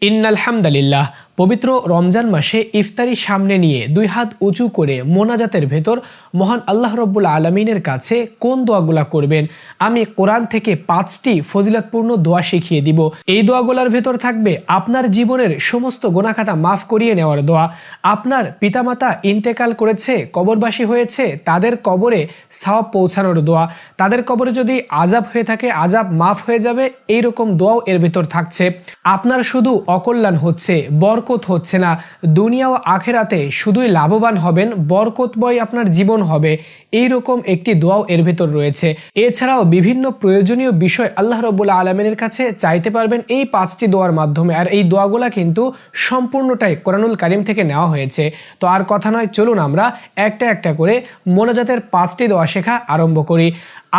ইন্নাল হামদালিল্লাহ। পবিত্র রমজান মাসে ইফতারি সামনে নিয়ে দুই হাত উঁচু করে মোনাজাতের ভেতর মহান আল্লাহ রব্বুল আলমিনের কাছে কোন দোয়াগুলা করবেন, আমি কোরআন থেকে 5টি ফজিলতপূর্ণ দোয়া শিখিয়ে দিব। এই দোয়াগুলার ভেতর থাকবে আপনার জীবনের সমস্ত গোনাখাতা মাফ করিয়ে নেওয়ার দোয়া, আপনার পিতামাতা ইন্তেকাল করেছে, কবরবাসী হয়েছে, তাদের কবরে সওয়াব পৌঁছানোর দোয়া, তাদের কবরে যদি আযাব হয়ে থাকে আযাব মাফ হয়ে যাবে, এইরকম দোয়াও এর ভেতর থাকছে। আপনার শুধু অকল্যাণ হচ্ছে, বরকত হচ্ছে না, দুনিয়া ও আখেরাতে শুধুই লাভবান হবেন, বরকতময় আপনার জীবন হবে, এইরকম একটি দোয়াও এর ভেতর রয়েছে। এছাড়াও বিভিন্ন প্রয়োজনীয় বিষয় আল্লাহ রব্বুল আলমিনের কাছে চাইতে পারবেন এই 5টি দোয়ার মাধ্যমে। আর এই দোয়াগুলা কিন্তু সম্পূর্ণটাই কোরআনুল কারীম থেকে নেওয়া হয়েছে। তো আর কথা নয়, চলুন আমরা একটা একটা করে মোনাজাতের 5টি দোয়া শেখা আরম্ভ করি।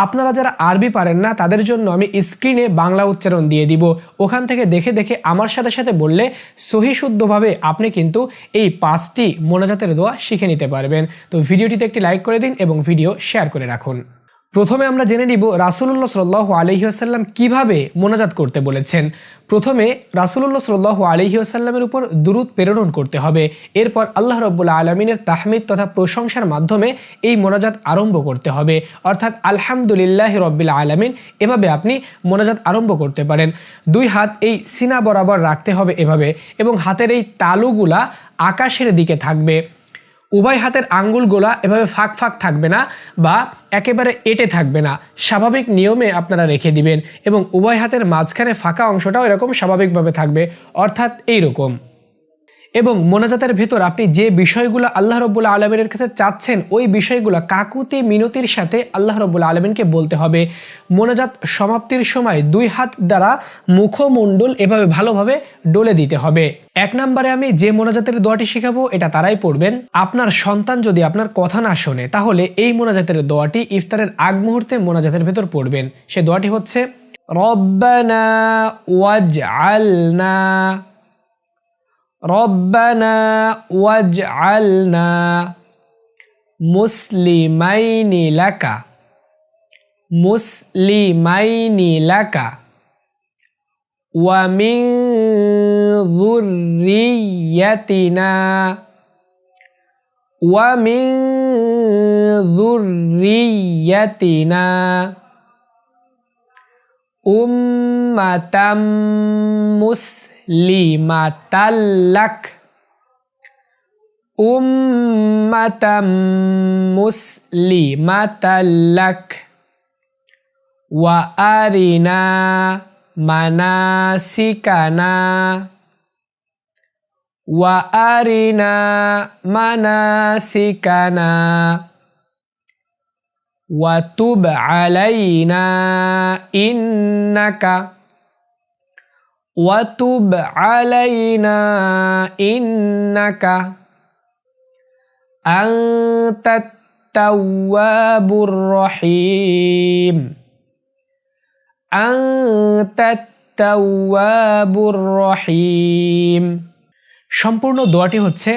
আপনারা যারা আরবি পারেন না তাদের জন্য আমি স্ক্রিনে বাংলা উচ্চারণ দিয়ে দিব, ওখান থেকে দেখে দেখে আমার সাথে সাথে বললে সহি শুদ্ধভাবে আপনি কিন্তু এই 5টি মোনাজাতের দোয়া শিখে নিতে পারবেন। তো ভিডিওটিতে একটি লাইক করে দিন এবং ভিডিও শেয়ার করে রাখুন। প্রথমে আমরা জেনে নিব রাসূলুল্লাহ সাল্লাল্লাহু আলাইহি ওয়াসাল্লাম কিভাবে মোনাজাত করতে বলেছেন। প্রথমে রাসূলুল্লাহ সাল্লাল্লাহু আলাইহি ওয়াসাল্লামের উপর দুরূদ প্রেরণ করতে হবে, এরপর আল্লাহ রাব্বুল আলামিনের তাহমিদ তথা প্রশংসার মাধ্যমে এই মোনাজাত আরম্ভ করতে হবে, অর্থাৎ আলহামদুলিল্লাহি রাব্বিল আলামিন, এভাবে আপনি মোনাজাত আরম্ভ করতে পারেন। দুই হাত এই সিনা বরাবর রাখতে হবে এভাবে, এবং হাতের এই তালুগুলা আকাশের দিকে থাকবে। উভয় হাতের আঙ্গুলগুলা এভাবে ফাঁক ফাঁক থাকবে না বা একেবারে এঁটে থাকবে না, স্বাভাবিক নিয়মে আপনারা রেখে দিবেন, এবং উভয় হাতের মাঝখানে ফাঁকা অংশটাও এরকম স্বাভাবিকভাবে থাকবে, অর্থাৎ এইরকম। এবং মোনাজাতের ভেতর আপনি যে বিষয়গুলো আল্লাহ রব্বুল আলমিনের কাছে চাচ্ছেন ওই বিষয়গুলো কাকুতি মিনতির সাথে আল্লাহ রব্বুল আলমিনকে বলতে হবে। মোনাজাত সমাপ্তির সময় দুই হাত দ্বারা মুখমণ্ডল এভাবে ভালোভাবে ডলে দিতে হবে। 1 নম্বরে আমি যে মোনাজাতের দোয়াটি শেখাবো এটা তারাই পড়বেন। আপনার সন্তান যদি আপনার কথা না শোনে তাহলে এই মোনাজাতের দোয়াটি ইফতারের আগ মুহূর্তে মোনাজাতের ভেতর পড়বেন। সে দোয়াটি হচ্ছে রব্বানা ওয়াজআলনা, রব্বানা ওয়াজআলনা মুসলিমাইনি লাকা, মুসলিমাইনি লাকা ওয়া মিন যুররিয়াতিনা, ওয়া মিন যুররিয়াতিনা উম্মাতাম মুসলিমাতাল লাক, উম্মাতাম মুসলিমাতাল লাক ওয়া আরিনা মানাসিকানা, ওয়া আরিনা মানাসিকানা ওয়া তুব আলাইনা ইন্নাকা, ওয়া তুব আলাইনা ইন্নাকা আনতাত তাওয়াবুর রহিম, আনতাত তাওয়াবুর রহিম। সম্পূর্ণ দোয়াটি হচ্ছে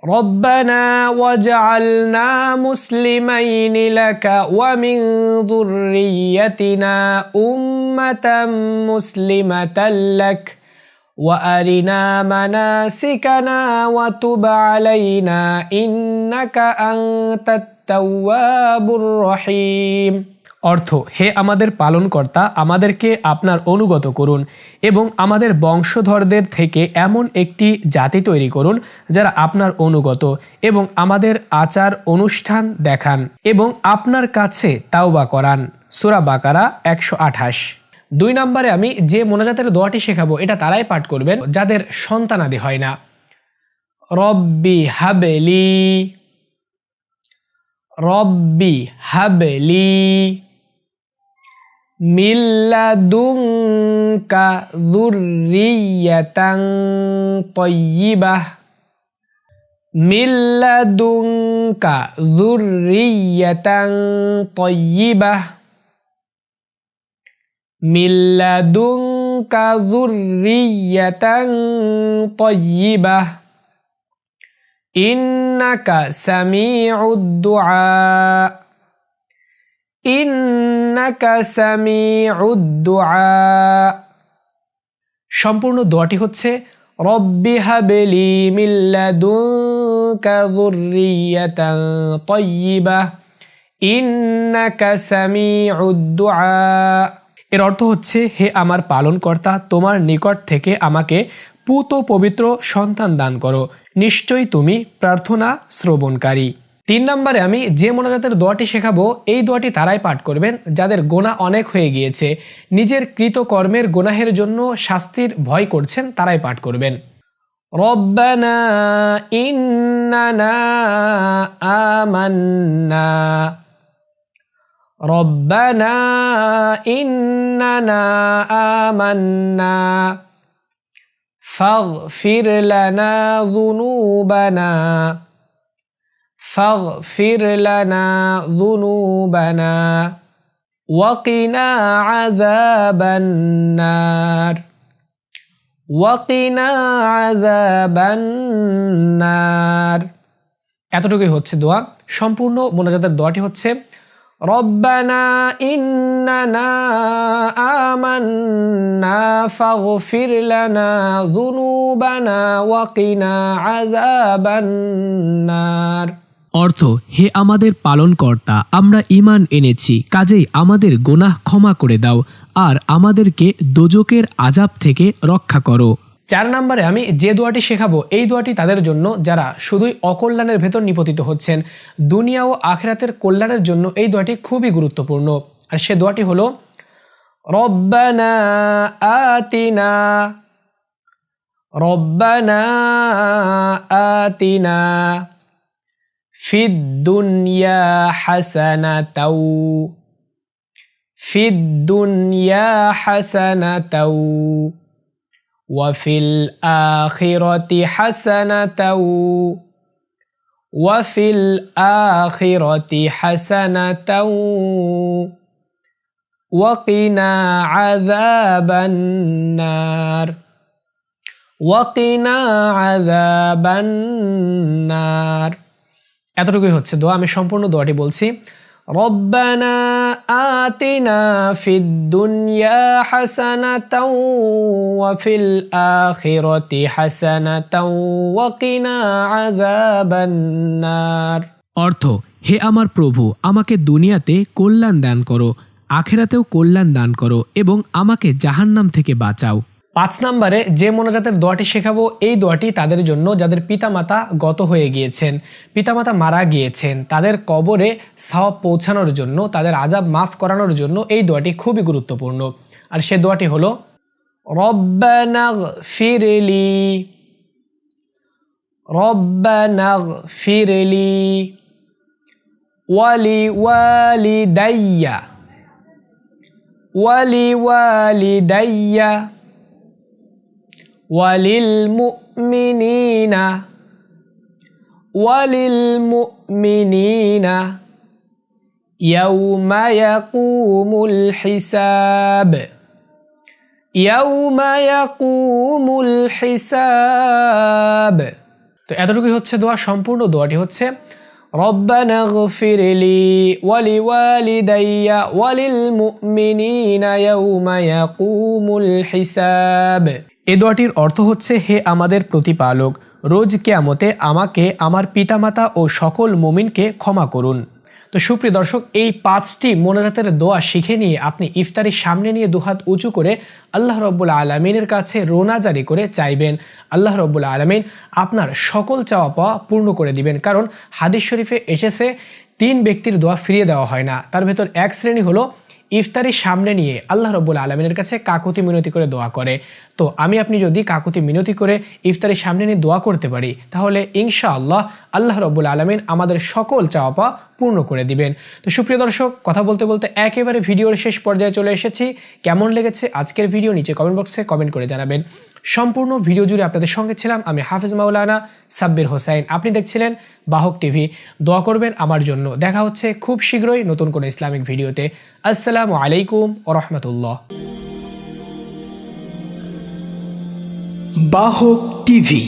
রব্বানা ওয়াজআলনা মুসলিমাইনি লাকা ওয়া মিন যুররিয়াতিনা উম্মাতাম মুসলিমাতাল লাক ওয়া আরিনা মানাসিকানা ওয়া তুব আলাইনা ইন্নাকা আনতাত তাওয়াবুর রহিম। অর্থ, হে আমাদের পালনকর্তা, আমাদেরকে আপনার অনুগত করুন এবং আমাদের বংশধরদের থেকে এমন একটি জাতি তৈরি করুন যারা আপনার অনুগত, এবং আমাদের আচার অনুষ্ঠান দেখান এবং আপনার কাছে তাওবা করান। সূরা বাকারা 128। 2 নম্বরে আমি যে মোনাজাতের দোয়াটি শেখাবো এটা তারাই পাঠ করবেন যাদের সন্তানাদি হয় না। রব্বি হাবলি, রব্বি হাবলি মিন লাদুনকা যুররিয়াতান তাইয়্যিবাহ, মিন লাদুনকা যুররিয়াতান তাইয়্যিবাহ, মিন লাদুনকা যুররিয়াতান তাইয়্যিবাহ ইন্নাকা সামিউদ দুআ, ইন্নাকা সামিউদ দুআ। সম্পূর্ণ দোয়াটি হচ্ছে রব্বি হাবলি মিন লাদুনকা যুররিয়াতান তাইয়্যিবাহ ইন্নাকা সামিউদ দুআ। এর অর্থ হচ্ছে, হে আমার পালনকর্তা, তোমার নিকট থেকে আমাকে পুত পবিত্র সন্তান দান করো, নিশ্চয়ই তুমি প্রার্থনা শ্রবণকারী। 3 নম্বরে আমি যে মোনাজাতের দোয়াটি শেখাবো, এই দোয়াটি তারাই পাঠ করবেন যাদের গোনাহ অনেক হয়ে গিয়েছে, নিজের কৃতকর্মের গোনাহের জন্য শাস্তির ভয় করছেন, তারাই পাঠ করবেন। রব্বানা ইন্নানা আমান্না, রব্বানা ইন্নানা আমান্না ফাগফির লানা যুনুবানা, ফাগফির লানা যুনুবানা ওয়াকিনা আযাবান নার, ওয়াকিনা আযাবান নার। এতটুকুই হচ্ছে দোয়া। সম্পূর্ণ মোনাজাতের দোয়াটি হচ্ছে রব্বানা ইন্নানা আমান্না ফাগফির লানা যুনুবানা ওয়াকিনা আযাবান নার। অর্থ, হে আমাদের পালনকর্তা, আমরা ঈমান এনেছি, কাজেই আমাদের গোনাহ ক্ষমা করে দাও আর আমাদেরকে দোজকের আযাব থেকে রক্ষা করো। 4 নম্বরে আমি যে দোয়াটি শেখাবো, এই দোয়াটি তাদের জন্য যারা শুধুই অকল্যাণের ভেতর নিপতিত হচ্ছেন। দুনিয়া ও আখিরাতের কল্যাণের জন্য এই দোয়াটি খুবই গুরুত্বপূর্ণ। আর সে দোয়াটি হলো রব্বানা আতিনা, রব্বানা আতিনা ফিদ দুনিয়া হাসানাতাও, ফিদ দুনিয়া হাসানাতাও ওয়াফিল আখিরাতি হাসানাতাও, ওয়াফিল আখিরাতি হাসানাতাও ওয়াকিনা আযাবান নার, ওয়াকিনা আযাবান নার। এতটুকুই হচ্ছে দোয়া। আমি সম্পূর্ণ দোয়াটি বলছি। রব্বানা আতিনা ফিদ দুনিয়া হাসানাতাও ওয়া ফিল আখিরাতি হাসানাতাও ওয়া কিনা আযাবান নার। অর্থ, হে আমার প্রভু, আমাকে দুনিয়াতে কল্যাণ দান করো, আখিরাতেও কল্যাণ দান করো এবং আমাকে জাহান্নাম থেকে বাঁচাও। 5 নম্বরে যে মোনাজাতের দোয়াটি শেখাবো, এই দোয়াটি তাদের জন্য যাদের পিতামাতা গত হয়ে গিয়েছেন, পিতামাতা মারা গিয়েছেন, তাদের কবরে সওয়াব পৌঁছানোর জন্য, তাদের আযাব মাফ করানোর জন্য এই দোয়াটি খুবই গুরুত্বপূর্ণ। আর সে দোয়াটি হলো রব্বানাগফিরলি, রব্বানাগফিরলি ওয়ালি ওয়ালিদাইয়া, ওয়ালি ওয়ালিদাইয়া ওয়ালিল মুমিনিনা, ওয়ালিল মুমিনিনা ইয়াউমা ইয়াকুমুল হিসাব, ইয়াউমা ইয়াকুমুল হিসাব। তো এতটুকুই হচ্ছে দোয়া। সম্পূর্ণ দোয়াটি হচ্ছে রব্বানাগফিরলি ওয়ালি ওয়ালিদাইয়া ওয়ালিল মুমিনিনা ইয়াউমা ইয়াকুমুল হিসাব। এই দোয়াটির অর্থ হচ্ছে, হে আমাদের প্রতিপালক, রোজ কিয়ামতে আমাকে, আমার পিতামাতা ও সকল মুমিনকে ক্ষমা করুন। তো সুপ্রিয় দর্শক, এই 5টি মোনাজাতের দোয়া শিখে নিয়ে আপনি ইফতারির সামনে নিয়ে দুহাত উঁচু করে আল্লাহ রাব্বুল আলামিনের কাছে রোনা জারি করে চাইবেন। আল্লাহ রাব্বুল আলামিন আপনার সকল চাওয়া পাওয়া পূর্ণ করে দিবেন। কারণ হাদিস শরীফে এসেছে 3 ব্যক্তির দোয়া ফিরিয়ে দেওয়া হয় না। তার ভেতর এক শ্রেণী হলো ইফতারির সামনে নিয়ে আল্লাহ রাব্বুল আলামিনের কাছে কাকুতি মিনতি করে দোয়া করে। তো আপনি যদি কাকুতি মিনতি করে ইফতারির সামনে নিয়ে দোয়া করতে পারি, তাহলে ইনশাআল্লাহ আল্লাহ রাব্বুল আলামিন আমাদের সকল চাওয়া পাওয়া পূর্ণ করে দিবেন। তো সুপ্রিয় দর্শক, কথা বলতে বলতে একেবারে ভিডিওর শেষ পর্যায়ে চলে এসেছি। কেমন লেগেছে আজকের ভিডিও নিচে কমেন্ট বক্সে কমেন্ট করে জানাবেন। সম্পূর্ণ ভিডিও জুড়ে আপনাদের সঙ্গে ছিলাম আমি হাফেজ মাওলানা সাব্বির হোসাইন। আপনি দেখছিলেন বাহক টিভি। দোয়া করবেন আমার জন্য। দেখা হচ্ছে খুব শীঘ্রই নতুন কোনো ইসলামিক ভিডিওতে। আসসালামু আলাইকুম ওয়া রাহমাতুল্লাহ। বাহক টিভি।